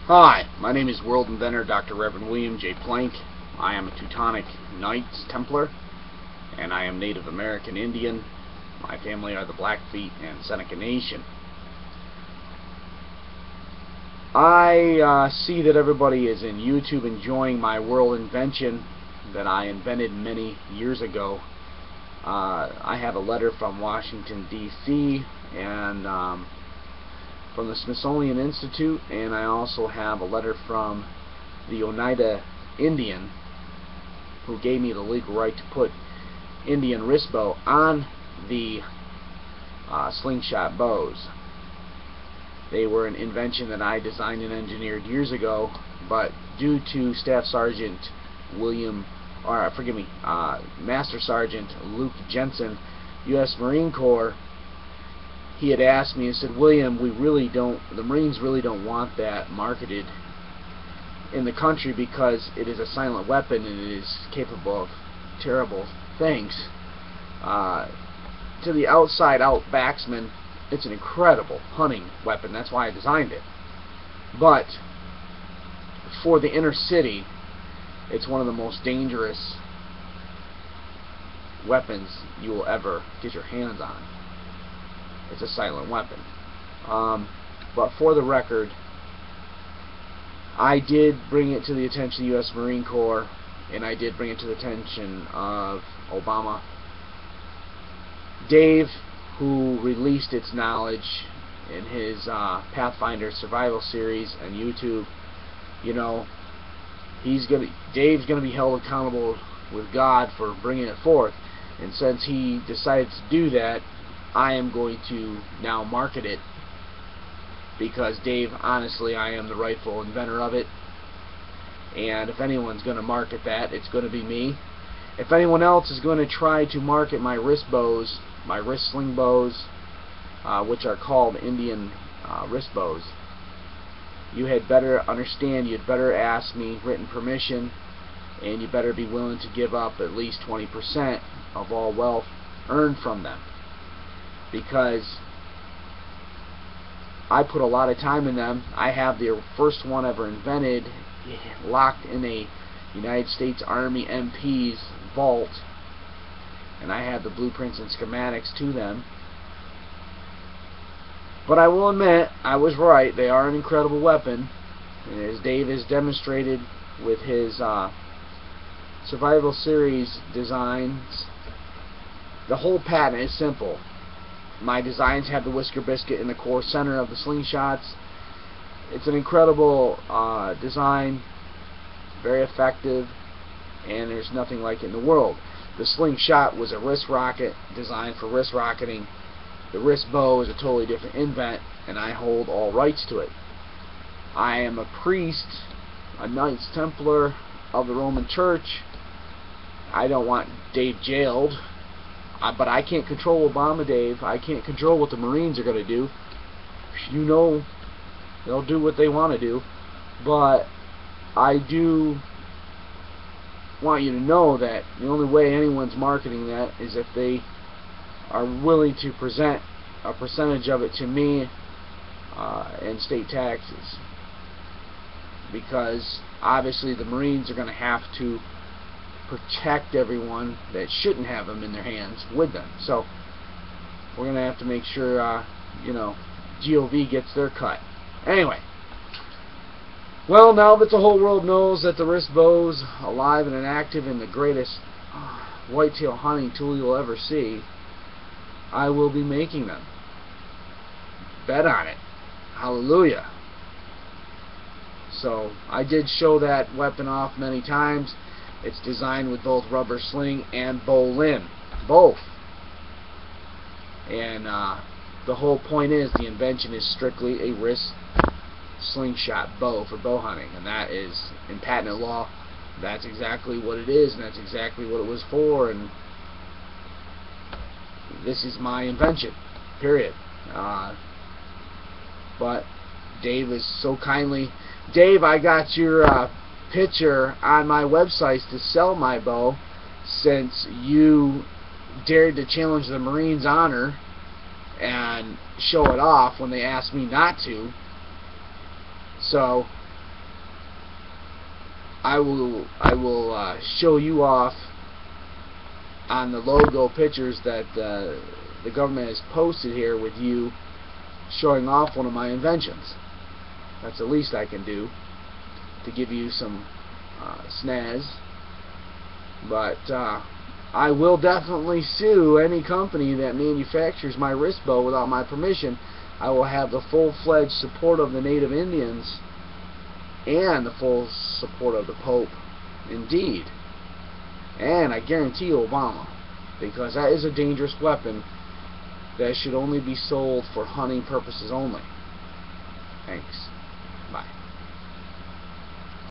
Hi, my name is World Inventor Dr. Reverend William J. Plank. I am a Teutonic Knights Templar, and I am Native American Indian. My family are the Blackfeet and Seneca Nation. I see that everybody is in YouTube enjoying my world invention that I invented many years ago. I have a letter from Washington, D.C. and from the Smithsonian Institute, and I also have a letter from the Oneida Indian who gave me the legal right to put Indian wrist bow on the slingshot bows. They were an invention that I designed and engineered years ago, but due to Staff Sergeant Master Sergeant Luke Jensen, U.S. Marine Corps, he had asked me and said, William, the Marines really don't want that marketed in the country because it is a silent weapon and it is capable of terrible things. To the outside-out backsman, it's an incredible hunting weapon. That's why I designed it. But for the inner city, it's one of the most dangerous weapons you will ever get your hands on. It's a silent weapon. But for the record, I did bring it to the attention of the U.S. Marine Corps, and I did bring it to the attention of Obama. Dave, who released its knowledge in his Pathfinder Survival series on YouTube, you know, Dave's gonna be held accountable with God for bringing it forth. And since he decided to do that, I am going to now market it, because Dave, honestly, I am the rightful inventor of it, and if anyone's going to market that, it's going to be me. If anyone else is going to try to market my wrist bows, my wrist sling bows, which are called Indian wrist bows, you had better understand, you'd better ask me written permission, and you better be willing to give up at least 20% of all wealth earned from them, because I put a lot of time in them. I have the first one ever invented locked in a United States Army MP's vault, and I have the blueprints and schematics to them. But I will admit, I was right. They are an incredible weapon, and as Dave has demonstrated with his Survival Series designs, the whole patent is simple. My designs have the whisker biscuit in the core center of the slingshots. It's an incredible design, very effective, and there's nothing like it in the world. The slingshot was a wrist rocket designed for wrist rocketing. The wrist bow is a totally different invent, and I hold all rights to it. I am a priest, a Knights Templar of the Roman Church. I don't want Dave jailed. But I can't control Obama, Dave. I can't control what the Marines are going to do. You know, they'll do what they want to do. But I do want you to know that the only way anyone's marketing that is if they are willing to present a percentage of it to me and state taxes. Because obviously the Marines are going to have to protect everyone that shouldn't have them in their hands with them. So we're going to have to make sure, you know, GOV gets their cut. Anyway, well, now that the whole world knows that the wrist bow's alive and active and the greatest whitetail hunting tool you'll ever see, I will be making them. Bet on it. Hallelujah. So I did show that weapon off many times. It's designed with both rubber sling and bow limb, both. And the whole point is the invention is strictly a wrist slingshot bow for bow hunting, and that is, in patent law, that's exactly what it is, and that's exactly what it was for, and this is my invention, period. But Dave is so kindly, Dave, I got your picture on my website to sell my bow, since you dared to challenge the Marines' honor and show it off when they asked me not to. So I will show you off on the logo pictures that the government has posted here with you showing off one of my inventions. That's the least I can do to give you some snazz. But I will definitely sue any company that manufactures my wrist bow without my permission. I will have the full-fledged support of the Native Indians and the full support of the Pope, indeed. And I guarantee Obama, because that is a dangerous weapon that should only be sold for hunting purposes only. Thanks.